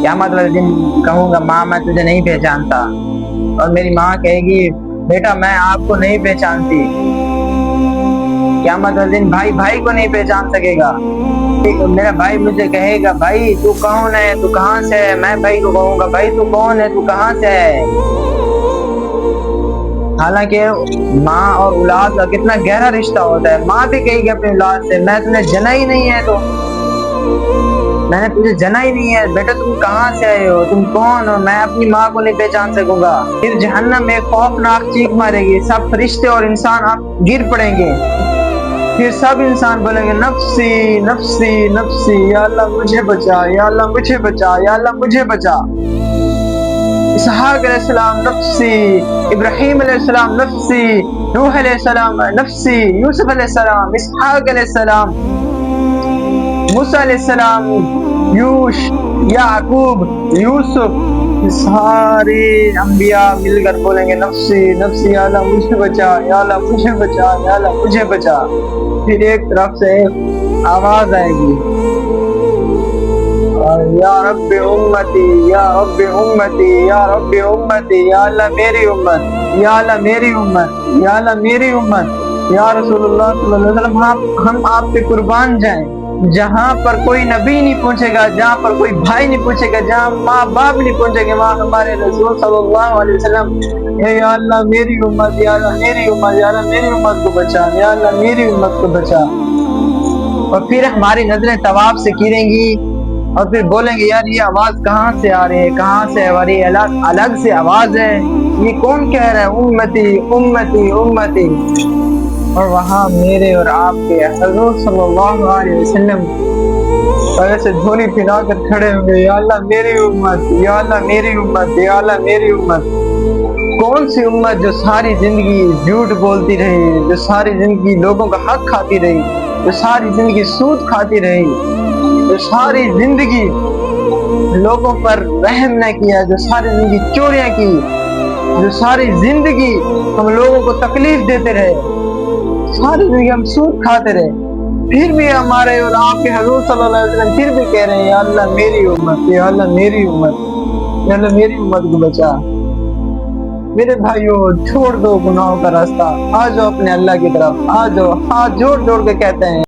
क़यामत वाले दिन कहूँगा माँ मैं तुझे नहीं पहचानता, और मेरी माँ कहेगी बेटा मैं आपको नहीं पहचानती। क़यामत वाले दिन भाई भाई को नहीं पहचान सकेगा। मेरा भाई मुझे कहेगा भाई तू कौन है, तू कहाँ से है। मैं भाई को कहूँगा भाई तू कौन है, तू कहाँ से है। हालांकि माँ और औलाद का कितना गहरा रिश्ता होता है। माँ भी कहेगी अपनी औलाद से मैं तुमने जना ही नहीं है, तो मैंने तुझे जना ही नहीं है बेटा, तुम कहाँ से आए हो, तुम कौन हो। मैं अपनी माँ को नहीं पहचान सकूंगा। फिर जहन्नम में खौफनाक चीख मारेगी, सब फरिश्ते और इंसान आप गिर पड़ेंगे। फिर सब इंसान बोलेंगे नफ्सी नफ्सी नफ्सी, या अल्लाह मुझे बचा, या अल्लाह मुझे बचा, या अल्लाह मुझे बचा। इसहाक अलैहिस्सलाम नफ्सी, इब्राहीम अलैहिस्सलाम नफ्सी, नूह अलैहिस्सलाम नफ्सी, यूसुफ अलैहिस्सलाम, इसहाक अलैहिस्सलाम, मूसा अलैहिस्सलाम, यूश, याकूब, यूसुफ, सारे अंबिया मिलकर बोलेंगे नफ्सी नफ्सी, या अल्लाह मुझे बचा, या अल्लाह मुझे बचा, या अल्लाह मुझे बचा। फिर एक तरफ से आवाज आएगी या रब्बी उम्मती, या रब्बी उम्मती, या रब्बी उम्मती, या अल्लाह मेरी उम्मत, या अल्लाह मेरी उम्मत, या अल्लाह मेरी उम्मत। या रसूलुल्लाह सल्लल्लाहु अलैहि वसल्लम हम आप पे कुर्बान जाएं। जहाँ पर कोई नबी नहीं पूछेगा, जहाँ पर कोई भाई नहीं पूछेगा, जहाँ माँ बाप नहीं पूछेंगे, वहाँ हमारे रसूल सल्लल्लाहु अलैहि वसल्लम या अल्लाह मेरी उम्मत, या अल्लाह मेरी उम्मत, या अल्लाह मेरी उम्मत को बचा, या अल्लाह मेरी उम्मत को बचा। और फिर हमारी नजरें तवाफ से गिरेंगी और फिर बोलेंगे यार ये आवाज कहाँ से आ रही है, कहाँ से आ रही है, अलग से आवाज है, ये कौन कह रहा है उम्मती उम्मती उम्मती। और वहाँ मेरे और आपके हज़रत सल्लल्लाहु अलैहि वसल्लम ऐसे झोली पिला कर खड़े होंगे, या अल्लाह मेरी उम्मत, या अल्लाह मेरी उम्मत, या अल्लाह मेरी उम्मत। कौन सी उम्मत जो सारी जिंदगी झूठ बोलती रही, जो सारी जिंदगी लोगों का हक खाती रही, जो सारी जिंदगी सूद खाती रही, जो सारी जिंदगी लोगों पर रहम न किया, जो सारी जिंदगी चोरियां की, जो सारी जिंदगी हम लोगों को तकलीफ देते रहे, सारी जिंदगी हम सूद खाते रहे, फिर भी हमारे और आपके हजूर सल्लल्लाहु अलैहि वसल्लम फिर भी कह रहे हैं या अल्लाह मेरी उम्मत, या अल्लाह मेरी उम्मत, या अल्लाह मेरी उम्मत को बचा। मेरे भाइयों छोड़ दो गुनाहों का रास्ता, आ जाओ अपने अल्लाह की तरफ, आ जाओ, हाथ जोड़ जोड़ के कहते हैं।